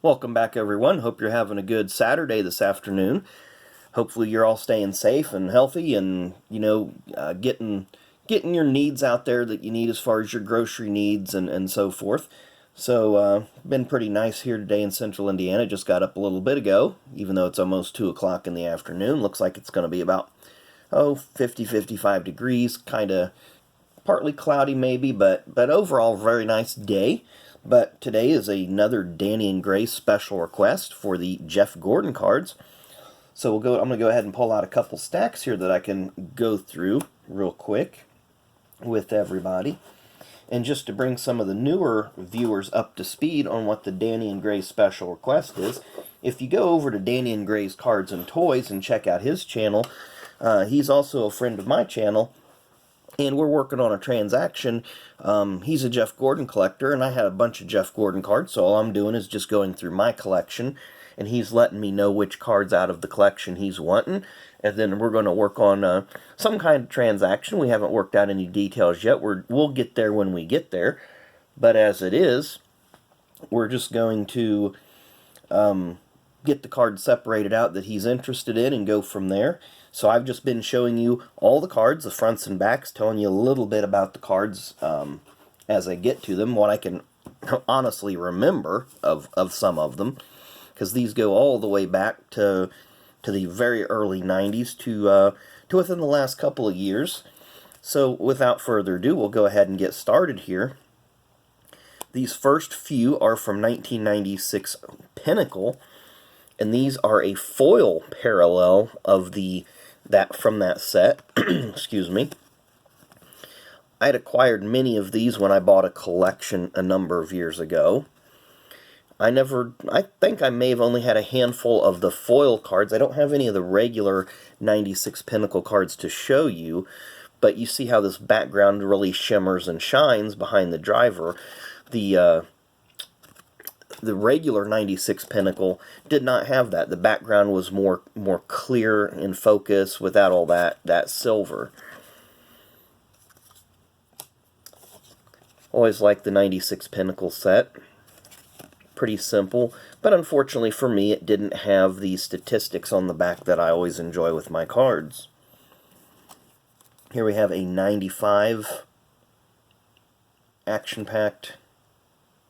Welcome back, everyone. Hope you're having a good Saturday this afternoon. Hopefully, you're all staying safe and healthy, and getting your needs out there that you need as far as your grocery needs and so forth. Been pretty nice here today in Central Indiana. Just got up a little bit ago, even though it's almost 2 o'clock in the afternoon. Looks like it's going to be about 55 degrees, kind of partly cloudy maybe, but overall very nice day. But today is another Danny and Gray special request for the Jeff Gordon cards. So I'm going to go ahead and pull out a couple stacks here that I can go through real quick with everybody. And just to bring some of the newer viewers up to speed on what the Danny and Gray special request is, if you go over to Danny and Gray's Cards and Toys and check out his channel, he's also a friend of my channel, and we're working on a transaction. He's a Jeff Gordon collector, and I had a bunch of Jeff Gordon cards, so all I'm doing is just going through my collection, and he's letting me know which cards out of the collection he's wanting, and then we're going to work on some kind of transaction. We haven't worked out any details yet. We'll get there when we get there, but as it is, we're just going to get the cards separated out that he's interested in and go from there. So I've just been showing you all the cards, the fronts and backs, telling you a little bit about the cards as I get to them, what I can honestly remember of some of them, because these go all the way back to the very early 90s to within the last couple of years. So without further ado, we'll go ahead and get started here. These first few are from 1996 Pinnacle, and these are a foil parallel of from that set. Excuse me. I had acquired many of these when I bought a collection a number of years ago. I think I may have only had a handful of the foil cards. I don't have any of the regular 96 Pinnacle cards to show you, but you see how this background really shimmers and shines behind the driver. The regular 96 Pinnacle did not have that. The background was more clear in focus without all that silver. Always liked the 96 Pinnacle set. Pretty simple, but unfortunately for me it didn't have the statistics on the back that I always enjoy with my cards. Here we have a 95 action-packed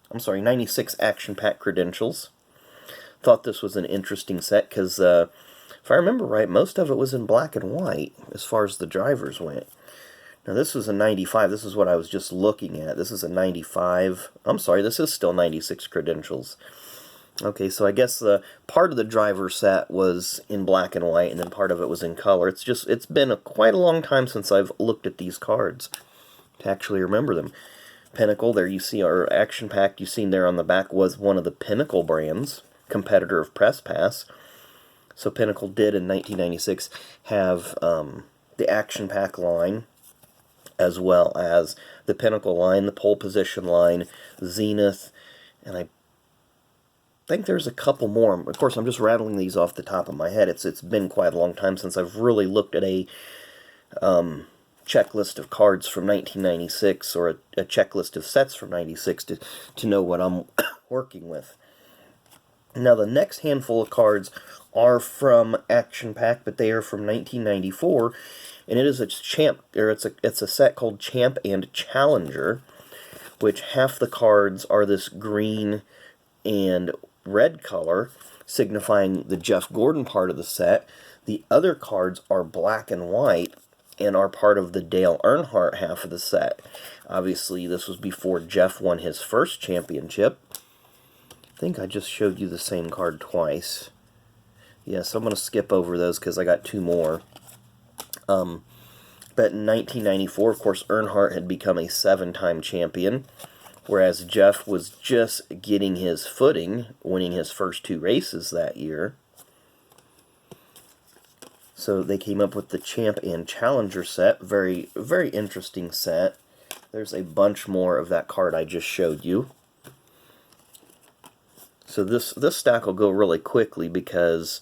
96 action-pack credentials. Thought this was an interesting set because, if I remember right, most of it was in black and white as far as the drivers went. Now this was a 95. This is what I was just looking at. This is a 95. I'm sorry, this is still 96 credentials. Okay, so I guess the part of the driver set was in black and white, and then part of it was in color. It's been quite a long time since I've looked at these cards to actually remember them. Pinnacle, there you see our action pack you've seen there on the back was one of the Pinnacle brands, competitor of Press Pass. So Pinnacle did in 1996 have the action pack line, as well as the Pinnacle line, the pole position line, Zenith, and I think there's a couple more. Of course, I'm just rattling these off the top of my head. It's been quite a long time since I've really looked at a checklist of cards from 1996 or a checklist of sets from 96 to know what I'm working with. Now the next handful of cards are from Action Pack, but they are from 1994, and it is it's a set called Champ and Challenger, which half the cards are this green and red color, signifying the Jeff Gordon part of the set. The other cards are black and white and are part of the Dale Earnhardt half of the set. Obviously, this was before Jeff won his first championship. I think I just showed you the same card twice. Yes, I'm going to skip over those because I got two more. But in 1994, of course, Earnhardt had become a 7-time champion, whereas Jeff was just getting his footing, winning his first 2 races that year. So they came up with the Champ and Challenger set. Very, very interesting set. There's a bunch more of that card I just showed you. So this stack will go really quickly because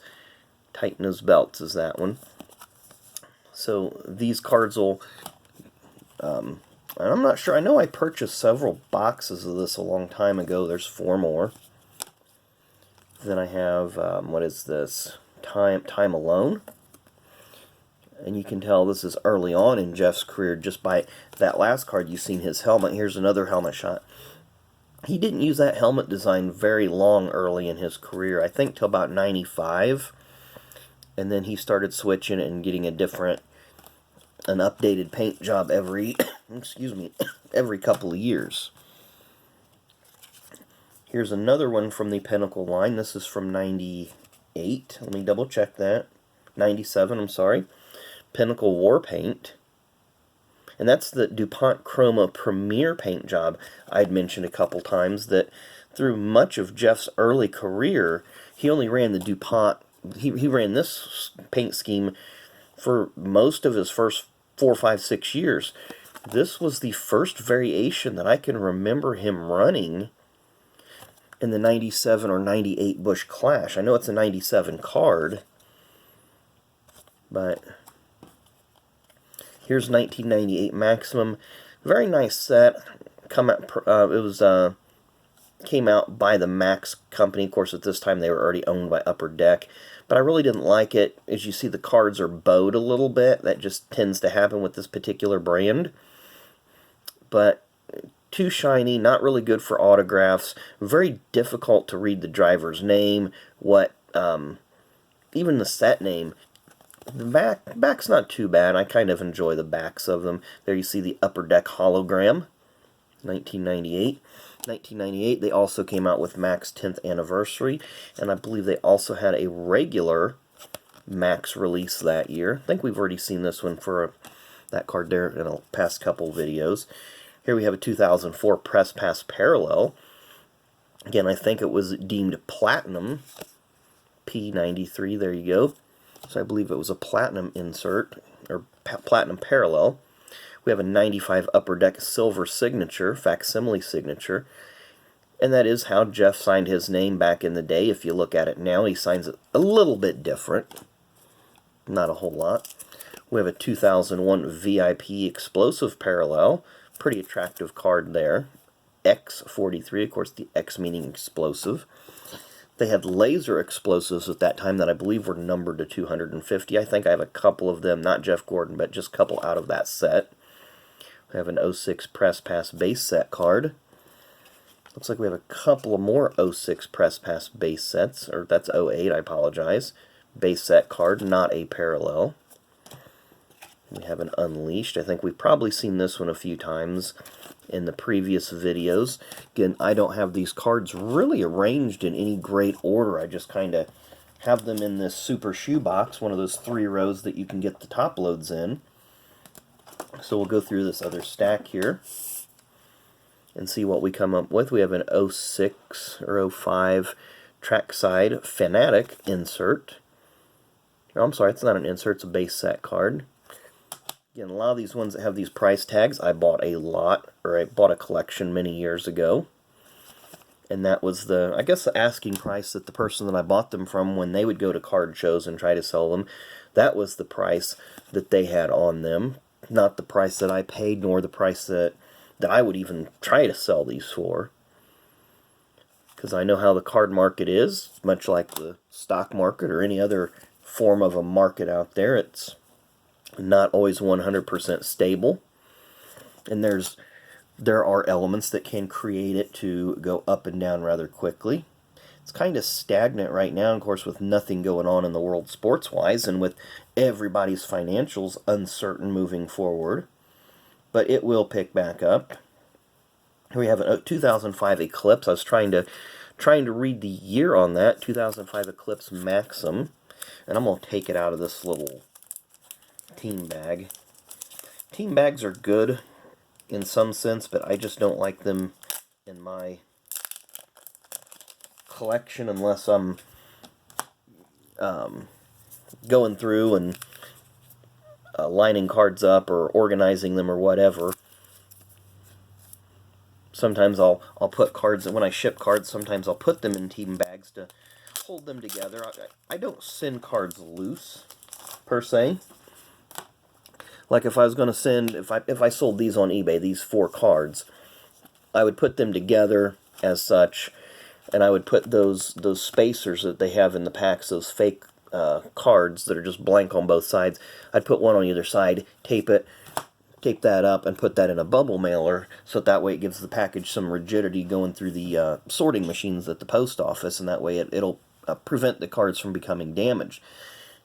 Tighten Those Belts is that one. So these cards will, and I'm not sure, I know I purchased several boxes of this a long time ago. There's 4 more. Then I have, what is this? Time Alone. And you can tell this is early on in Jeff's career just by that last card. You've seen his helmet. Here's another helmet shot. He didn't use that helmet design very long early in his career. I think till about 95. And then he started switching and getting an updated paint job every, excuse me, every couple of years. Here's another one from the Pinnacle line. This is from 98. Let me double check that. 97, I'm sorry. Pinnacle War Paint. And that's the DuPont Chroma Premier paint job I'd mentioned a couple times, that through much of Jeff's early career, he only ran the DuPont. He ran this paint scheme for most of his first 4, 5, 6 years. This was the first variation that I can remember him running in the 97 or 98 Busch Clash. I know it's a 97 card, but here's 1998 Maximum. Very nice set. Came out by the Max company. Of course, at this time they were already owned by Upper Deck. But I really didn't like it. As you see, the cards are bowed a little bit. That just tends to happen with this particular brand. But too shiny, not really good for autographs. Very difficult to read the driver's name. Even the set name. The back's not too bad. I kind of enjoy the backs of them. There you see the Upper Deck hologram, 1998. 1998, they also came out with Max 10th Anniversary, and I believe they also had a regular Max release that year. I think we've already seen this one for that card there in the past couple videos. Here we have a 2004 Press Pass Parallel. Again, I think it was deemed Platinum, P93, there you go. So I believe it was a Platinum insert, or Platinum Parallel. We have a 95 Upper Deck Silver Signature, facsimile signature. And that is how Jeff signed his name back in the day. If you look at it now, he signs it a little bit different. Not a whole lot. We have a 2001 VIP Explosive Parallel. Pretty attractive card there. X43, of course, the X meaning explosive. They had laser explosives at that time that I believe were numbered to 250. I think I have a couple of them, not Jeff Gordon, but just a couple out of that set. We have an 06 Press Pass base set card. Looks like we have a couple of more 06 Press Pass base sets, or that's 08, I apologize. Base set card, not a parallel. We have an Unleashed. I think we've probably seen this one a few times in the previous videos. Again, I don't have these cards really arranged in any great order. I just kind of have them in this super shoebox, one of those 3 rows that you can get the top loads in. So we'll go through this other stack here and see what we come up with. We have an 06 or 05 Trackside Fanatic insert. Oh, I'm sorry, it's not an insert, it's a base set card. Again, a lot of these ones that have these price tags, I bought a lot, or I bought a collection many years ago. And that was I guess the asking price that the person that I bought them from, when they would go to card shows and try to sell them, that was the price that they had on them. Not the price that I paid, nor the price that I would even try to sell these for. Because I know how the card market is, much like the stock market or any other form of a market out there. It's not always 100% stable. And there are elements that can create it to go up and down rather quickly. It's kind of stagnant right now, of course, with nothing going on in the world sports-wise, and with everybody's financials uncertain moving forward. But it will pick back up. Here we have a 2005 Eclipse. I was trying to read the year on that. 2005 Eclipse Maxim. And I'm going to take it out of this little team bag. Team bags are good in some sense, but I just don't like them in my collection unless I'm going through and lining cards up or organizing them or whatever. Sometimes I'll put cards, when I ship cards, sometimes I'll put them in team bags to hold them together. I don't send cards loose, per se. Like if I was going to send, if I sold these on eBay, these 4 cards, I would put them together as such, and I would put those spacers that they have in the packs, those fake cards that are just blank on both sides. I'd put one on either side, tape that up, and put that in a bubble mailer, so that way it gives the package some rigidity going through the sorting machines at the post office, and that way it'll prevent the cards from becoming damaged.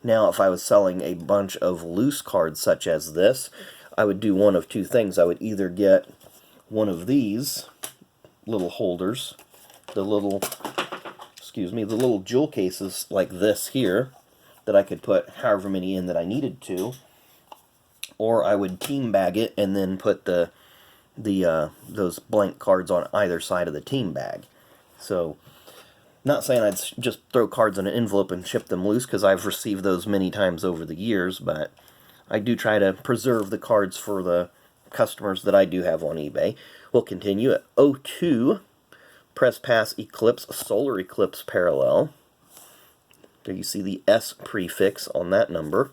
Now, if I was selling a bunch of loose cards such as this, I would do one of two things. I would either get one of these little holders, the little jewel cases like this here, that I could put however many in that I needed to, or I would team bag it and then put those blank cards on either side of the team bag. So, not saying I'd just throw cards in an envelope and ship them loose, because I've received those many times over the years, but I do try to preserve the cards for the customers that I do have on eBay. We'll continue at 02 Press Pass Eclipse Solar Eclipse Parallel. There you see the S prefix on that number.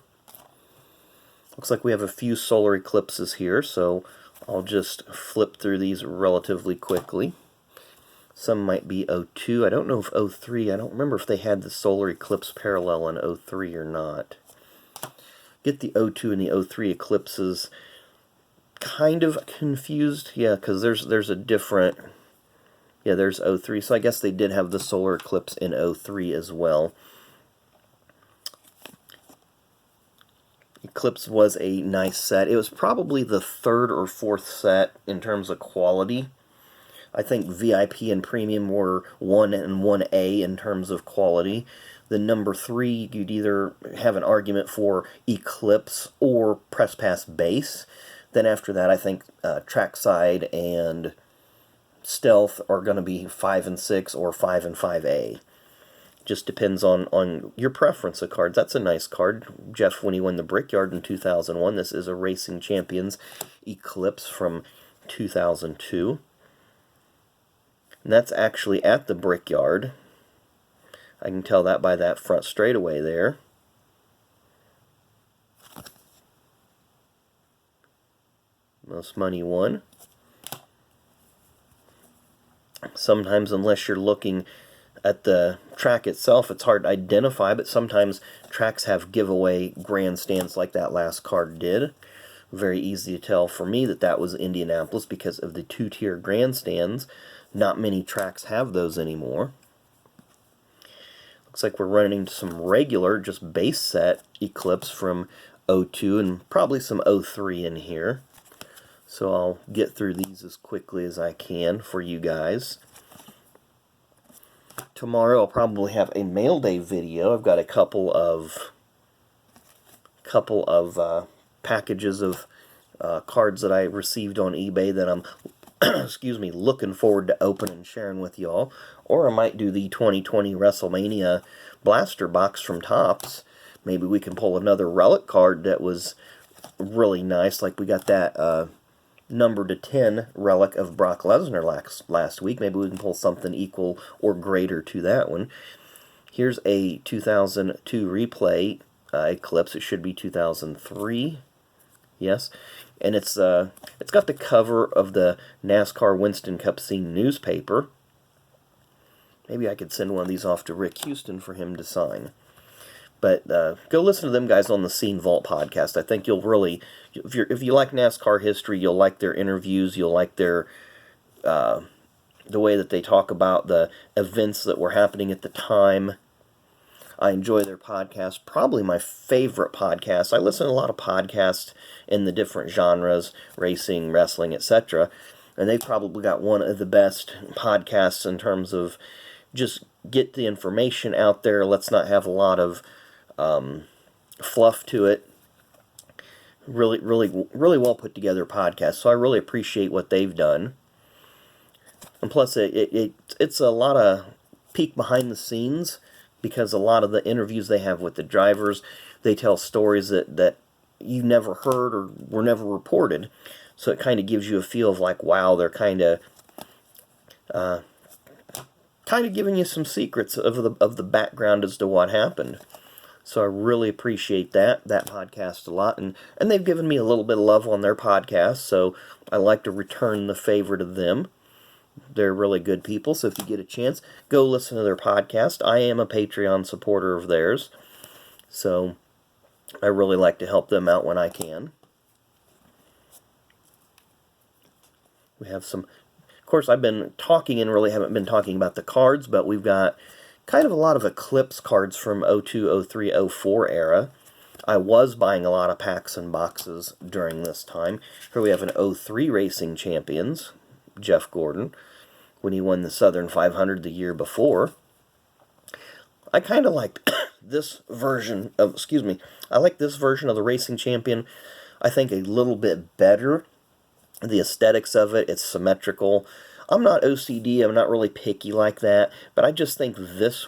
Looks like we have a few solar eclipses here, so I'll just flip through these relatively quickly. Some might be 02. I don't know if 03, I don't remember if they had the solar eclipse parallel in 03 or not. Get the 02 and the 03 eclipses kind of confused. Yeah, because there's a different... Yeah, there's 03, so I guess they did have the solar eclipse in 03 as well. Eclipse was a nice set. It was probably the third or fourth set in terms of quality. I think VIP and Premium were 1 and 1A in terms of quality. The number 3, you'd either have an argument for Eclipse or Press Pass Base. Then after that, I think Trackside and Stealth are going to be 5 and 6 or 5 and 5A. Just depends on your preference of cards. That's a nice card. Jeff, when he won the Brickyard in 2001, this is a Racing Champions Eclipse from 2002. And that's actually at the Brickyard. I can tell that by that front straightaway there. Most Money won. Sometimes, unless you're looking at the track itself, it's hard to identify, but sometimes tracks have giveaway grandstands like that last card did. Very easy to tell for me that was Indianapolis because of the two-tier grandstands. Not many tracks have those anymore. Looks like we're running into some regular, just base set Eclipse from 02 and probably some 03 in here. So I'll get through these as quickly as I can for you guys. Tomorrow I'll probably have a mail day video. I've got a couple of packages of cards that I received on eBay that I'm looking forward to opening and sharing with y'all. Or I might do the 2020 WrestleMania blaster box from Topps. Maybe we can pull another relic card that was really nice, like we got that number to 10 relic of Brock Lesnar last week. Maybe we can pull something equal or greater to that one. Here's a 2002 replay Eclipse. It should be 2003. Yes. And it's got the cover of the NASCAR Winston Cup Scene newspaper. Maybe I could send one of these off to Rick Houston for him to sign. But go listen to them guys on the Scene Vault podcast. I think you'll really, if you like NASCAR history, you'll like their interviews. You'll like their the way that they talk about the events that were happening at the time. I enjoy their podcast. Probably my favorite podcast. I listen to a lot of podcasts in the different genres, racing, wrestling, etc. And they've probably got one of the best podcasts in terms of just get the information out there. Let's not have a lot of fluff to it. Really well put together podcast. So I really appreciate what they've done. And plus, it's a lot of peek behind the scenes, because a lot of the interviews they have with the drivers, they tell stories that you never heard or were never reported. So it kind of gives you a feel of like, wow, they're kind of giving you some secrets of the background as to what happened. So I really appreciate that podcast a lot. And they've given me a little bit of love on their podcast, so I like to return the favor to them. They're really good people, so if you get a chance, go listen to their podcast. I am a Patreon supporter of theirs, so I really like to help them out when I can. We have some, of course, I've been talking and really haven't been talking about the cards, but we've got kind of a lot of Eclipse cards from 02, 03, 04 era. I was buying a lot of packs and boxes during this time. Here we have an 03 Racing Champions, Jeff Gordon, when he won the Southern 500 the year before. I kind of liked this version of, I like this version of the Racing Champion, I think, a little bit better. The aesthetics of it, it's symmetrical. I'm not OCD, I'm not really picky like that, but I just think this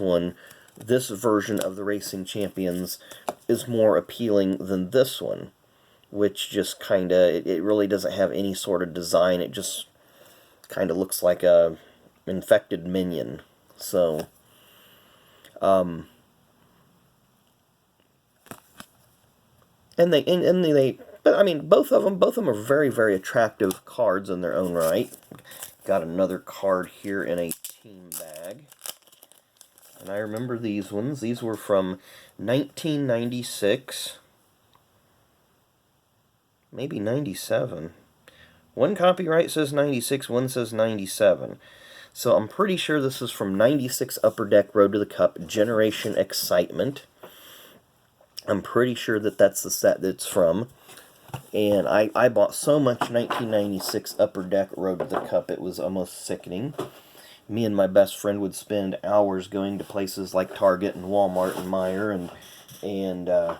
version of the Racing Champions is more appealing than this one, which just kind of, it really doesn't have any sort of design. It just kind of looks like a infected minion. So, and but I mean, both of them are very, very attractive cards in their own right. Got another card here in a team bag. And I remember these ones. These were from 1996. Maybe 97. One copyright says 96, one says 97. So I'm pretty sure this is from 96 Upper Deck Road to the Cup, Generation Excitement. I'm pretty sure that that's the set that's from. And I bought so much 1996 Upper Deck Road to the Cup, it was almost sickening. Me and my best friend would spend hours going to places like Target and Walmart and Meijer and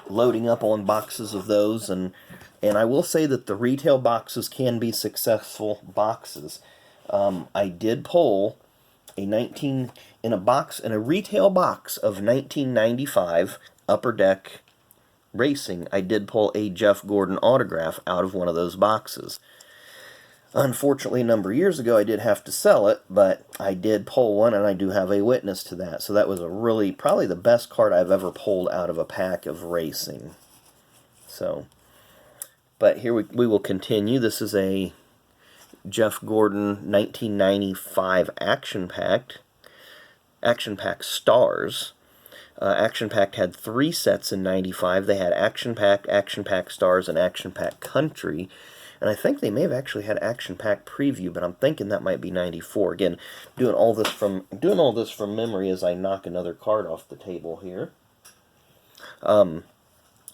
loading up on boxes of those. And I will say that the retail boxes can be successful boxes. I did pull in a retail box of 1995 Upper Deck Racing. I did pull a Jeff Gordon autograph out of one of those boxes. Unfortunately, a number of years ago, I did have to sell it, but I did pull one, and I do have a witness to that. So that was probably the best card I've ever pulled out of a pack of racing. So, but here we will continue. This is a Jeff Gordon 1995 Action Pack Stars. Action Pack had 3 sets in 95. They had Action Pack Stars, and Action Pack Country. And I think they may have actually had Action Pack Preview, but I'm thinking that might be 94. Again, doing all this from memory as I knock another card off the table here.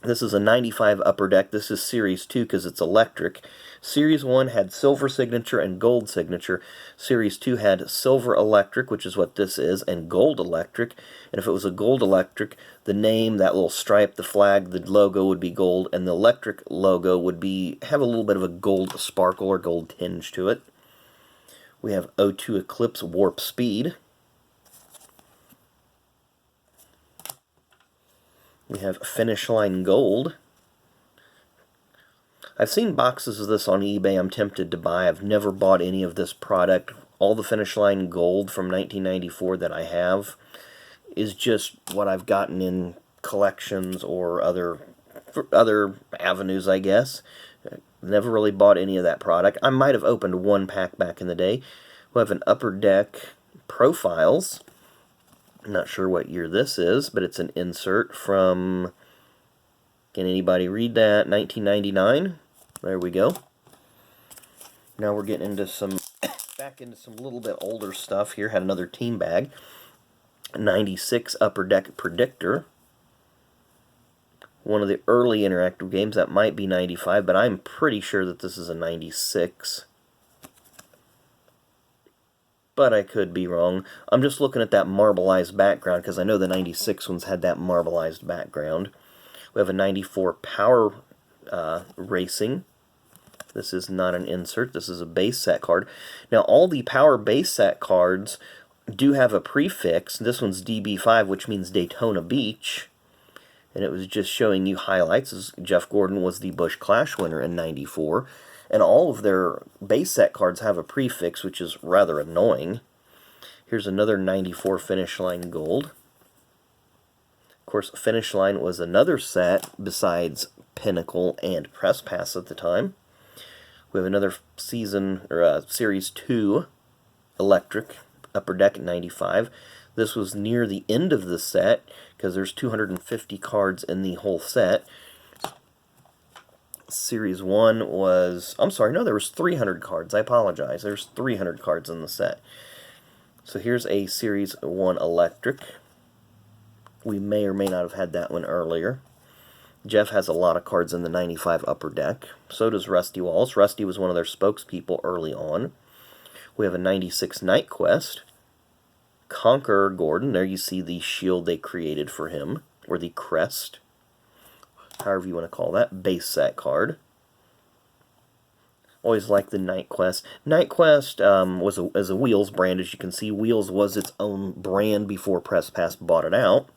This is a 95 Upper Deck. This is Series 2 because it's electric. Series 1 had silver signature and gold signature. Series 2 had silver electric, which is what this is, and gold electric. And if it was a gold electric, the name, that little stripe, the flag, the logo would be gold, and the electric logo would have a little bit of a gold sparkle or gold tinge to it. We have 02 Eclipse Warp Speed. We have Finish Line Gold. I've seen boxes of this on eBay I'm tempted to buy. I've never bought any of this product. All the Finish Line Gold from 1994 that I have is just what I've gotten in collections or other avenues, I guess. Never really bought any of that product. I might have opened one pack back in the day. We have an Upper Deck Profiles. I'm not sure what year this is, but it's an insert from, can anybody read that? 1999. There we go. Now we're getting into back into some little bit older stuff here. Had another team bag. 96 Upper Deck Predictor. One of the early interactive games. That might be 95, but I'm pretty sure that this is a 96. But I could be wrong. I'm just looking at that marbleized background because I know the 96 ones had that marbleized background. We have a 94 Power Racing. This is not an insert. This is a base set card. Now, all the Power base set cards do have a prefix. This one's DB5, which means Daytona Beach. And it was just showing you highlights, as Jeff Gordon was the Busch Clash winner in 94. And all of their base set cards have a prefix, which is rather annoying. Here's another 94 Finish Line Gold. Of course, Finish Line was another set besides Pinnacle and Press Pass at the time. We have another season, or Series 2 Electric Upper Deck at 95. This was near the end of the set, because there's 250 cards in the whole set. Series 1 was... I'm sorry, no, there was 300 cards. I apologize. There's 300 cards in the set. So here's a Series 1 Electric. We may or may not have had that one earlier. Jeff has a lot of cards in the 95 Upper Deck. So does Rusty Wallace. Rusty was one of their spokespeople early on. We have a 96 Night Quest. Conqueror Gordon. There you see the shield they created for him, or the crest, however you want to call that, base set card. Always like the Night Quest. Night Quest was a Wheels brand, as you can see. Wheels was its own brand before Press Pass bought it out.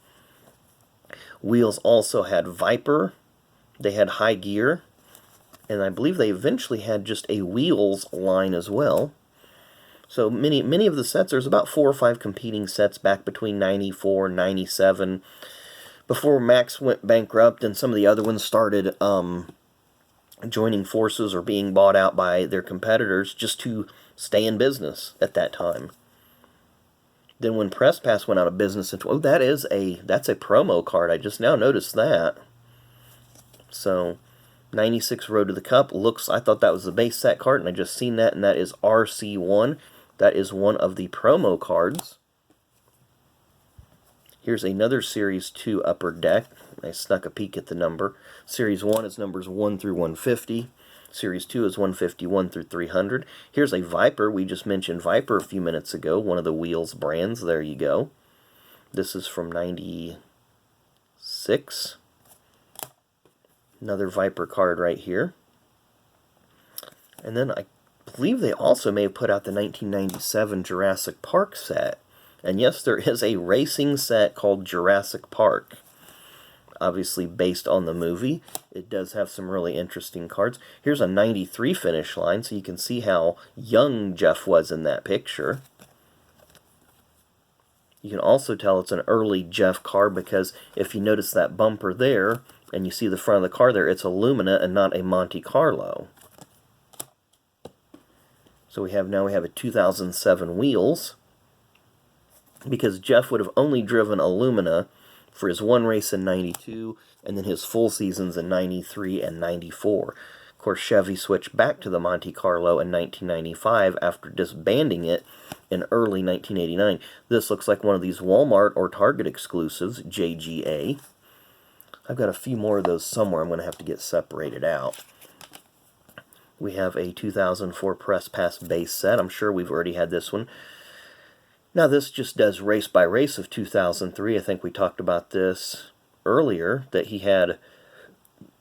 Wheels also had Viper. They had High Gear. And I believe they eventually had just a Wheels line as well. So many of the sets, there's about 4 or 5 competing sets back between 94 and 97. Before Max went bankrupt and some of the other ones started joining forces or being bought out by their competitors just to stay in business at that time. Then when Press Pass went out of business, oh, that's a promo card. I just now noticed that. So 96 Road to the Cup looks, I thought that was the base set card, and I just seen that, and that is RC1. That is one of the promo cards. Here's another Series 2 Upper Deck. I snuck a peek at the number. Series 1 is numbers 1 through 150. Series 2 is 151 through 300. Here's a Viper. We just mentioned Viper a few minutes ago, one of the Wheels brands. There you go. This is from 96. Another Viper card right here. And then I believe they also may have put out the 1997 Jurassic Park set. And yes, there is a racing set called Jurassic Park. Obviously based on the movie. It does have some really interesting cards. Here's a 93 Finish Line, so you can see how young Jeff was in that picture. You can also tell it's an early Jeff car, because if you notice that bumper there, and you see the front of the car there, it's a Lumina and not a Monte Carlo. So we have a 2007 Wheels, because Jeff would have only driven a Lumina for his one race in 92, and then his full seasons in 93 and 94. Of course, Chevy switched back to the Monte Carlo in 1995 after disbanding it in early 1989. This looks like one of these Walmart or Target exclusives, JGA. I've got a few more of those somewhere. I'm going to have to get separated out. We have a 2004 Press Pass base set. I'm sure we've already had this one. Now this just does race by race of 2003. I think we talked about this earlier, that he had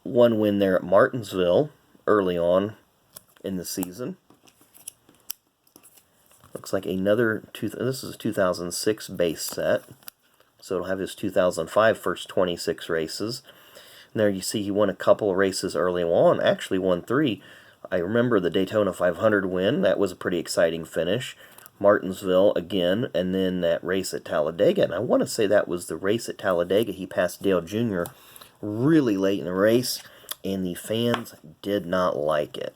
one win there at Martinsville early on in the season. Looks like another, this is a 2006 base set. So it'll have his 2005 first 26 races. And there you see he won a couple of races early on, actually won 3. I remember the Daytona 500 win. That was a pretty exciting finish. Martinsville again, and then that race at Talladega. And I want to say that was the race at Talladega. He passed Dale Jr. really late in the race, and the fans did not like it.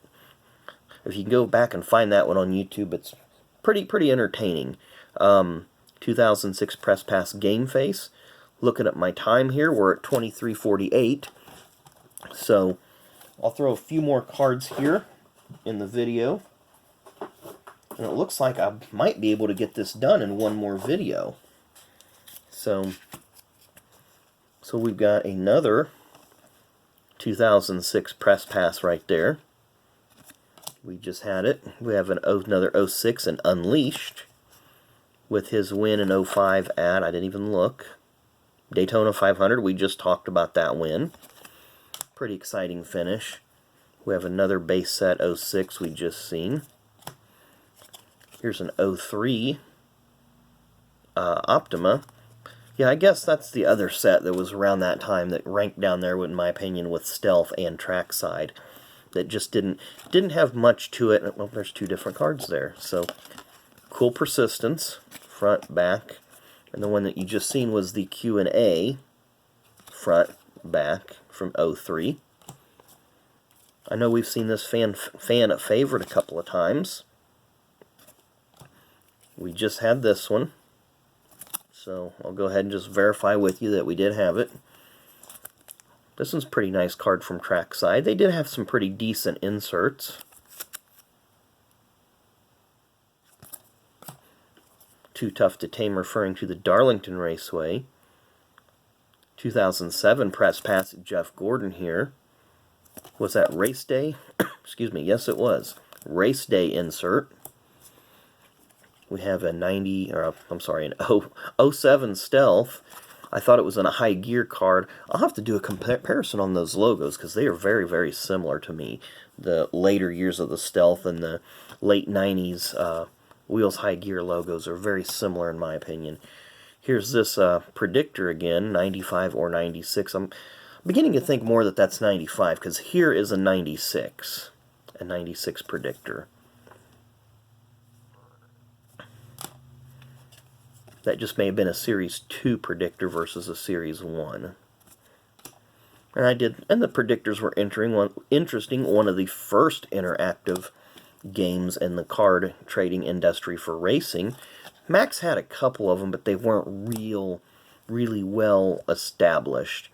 If you can go back and find that one on YouTube, it's pretty entertaining. 2006 Press Pass Game Face. Looking at my time here, we're at 23:48. So I'll throw a few more cards here in the video. And it looks like I might be able to get this done in one more video. So we've got another 2006 Press Pass right there. We just had it. We have another 06 and Unleashed with his win in 05 at, I didn't even look, Daytona 500. We just talked about that win. Pretty exciting finish. We have another base set 06 we just seen. Here's an 03 Optima. Yeah, I guess that's the other set that was around that time that ranked down there, in my opinion, with Stealth and Trackside. That just didn't have much to it. Well, there's 2 different cards there. So, cool Persistence, front, back. And the one that you just seen was the Q&A, front, back, from 03. I know we've seen this fan favorite a couple of times. We just had this one, so I'll go ahead and just verify with you that we did have it. This one's a pretty nice card from Trackside. They did have some pretty decent inserts. Too Tough to Tame, referring to the Darlington Raceway. 2007 press pass Jeff Gordon here. Was that race day? Excuse me, yes it was. Race day insert. We have a 90, or I'm sorry, an 07 Stealth. I thought it was in a high gear card. I'll have to do a comparison on those logos because they are very, very similar to me. The later years of the Stealth and the late 90s Wheels High Gear logos are very similar in my opinion. Here's this Predictor again, 95 or 96. I'm beginning to think more that that's 95 because here is a 96 Predictor. That just may have been a Series 2 Predictor versus a Series 1. And the Predictors were interesting. One of the first interactive games in the card trading industry for racing. Max had a couple of them, but they weren't really well established.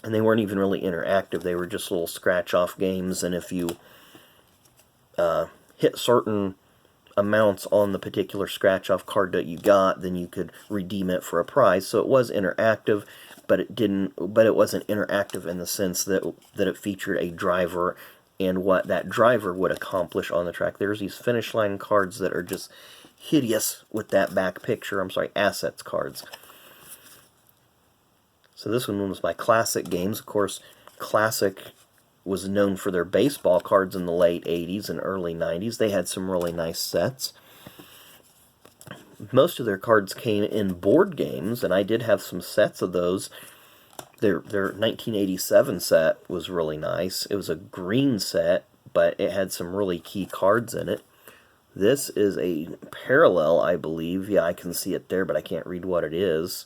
And they weren't even really interactive. They were just little scratch-off games, and if you hit certain amounts on the particular scratch-off card that you got, then you could redeem it for a prize. So it was interactive, but it wasn't interactive in the sense that it featured a driver and what that driver would accomplish on the track. There's these finish line cards that are just hideous with that back picture. I'm sorry, assets cards. So this one was by Classic Games. Of course, Classic was known for their baseball cards in the late 80s and early 90s. They had some really nice sets. Most of their cards came in board games, and I did have some sets of those. Their 1987 set was really nice. It was a green set, but it had some really key cards in it. This is a parallel, I believe. Yeah, I can see it there, but I can't read what it is.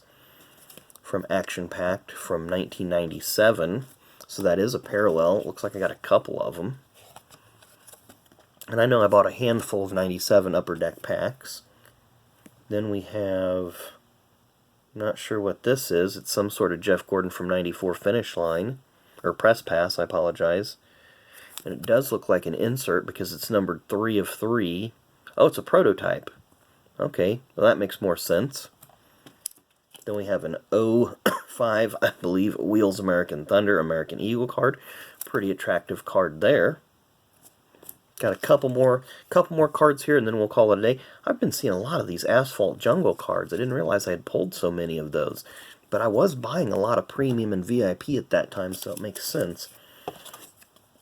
From Action Packed from 1997. So that is a parallel. It looks like I got a couple of them. And I know I bought a handful of 97 Upper Deck packs. Then we have... not sure what this is. It's some sort of Jeff Gordon from 94 Finish Line. Or Press Pass, I apologize. And it does look like an insert because it's numbered 3 of 3. Oh, it's a prototype. Okay, well that makes more sense. Then we have an 05, I believe, Wheels American Thunder, American Eagle card. Pretty attractive card there. Got a couple more cards here, and then we'll call it a day. I've been seeing a lot of these Asphalt Jungle cards. I didn't realize I had pulled so many of those. But I was buying a lot of Premium and VIP at that time, so it makes sense.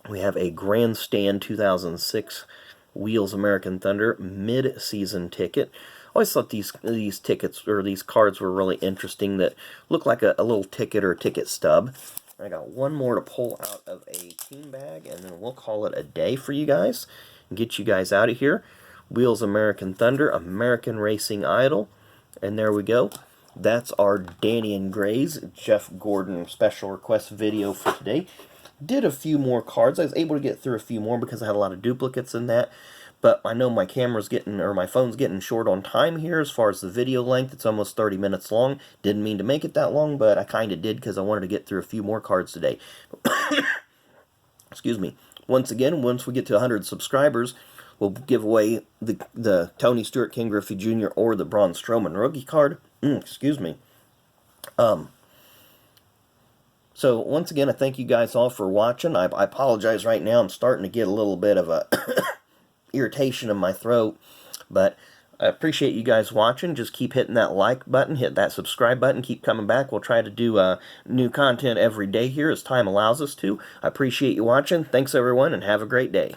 We have a Grandstand 2006 Wheels American Thunder mid-season ticket. I always thought these tickets, or these cards, were really interesting that look like a little ticket or a ticket stub. I got one more to pull out of a team bag, and then we'll call it a day for you guys and get you guys out of here. Wheels American Thunder, American Racing Idol, and there we go. That's our Danny and Gray's Jeff Gordon special request video for today. Did a few more cards. I was able to get through a few more because I had a lot of duplicates in that. But I know my camera's getting, or my phone's getting short on time here as far as the video length. It's almost 30 minutes long. Didn't mean to make it that long, but I kind of did because I wanted to get through a few more cards today. Excuse me. Once again, once we get to 100 subscribers, we'll give away the Tony Stewart King Griffey Jr. or the Braun Strowman rookie card. Excuse me. So once again, I thank you guys all for watching. I apologize right now. I'm starting to get a little bit of a irritation in my throat, but I appreciate you guys watching. Just keep hitting that like button, hit that subscribe button, keep coming back. We'll try to do new content every day here as time allows us to. I appreciate you watching. Thanks everyone, and have a great day.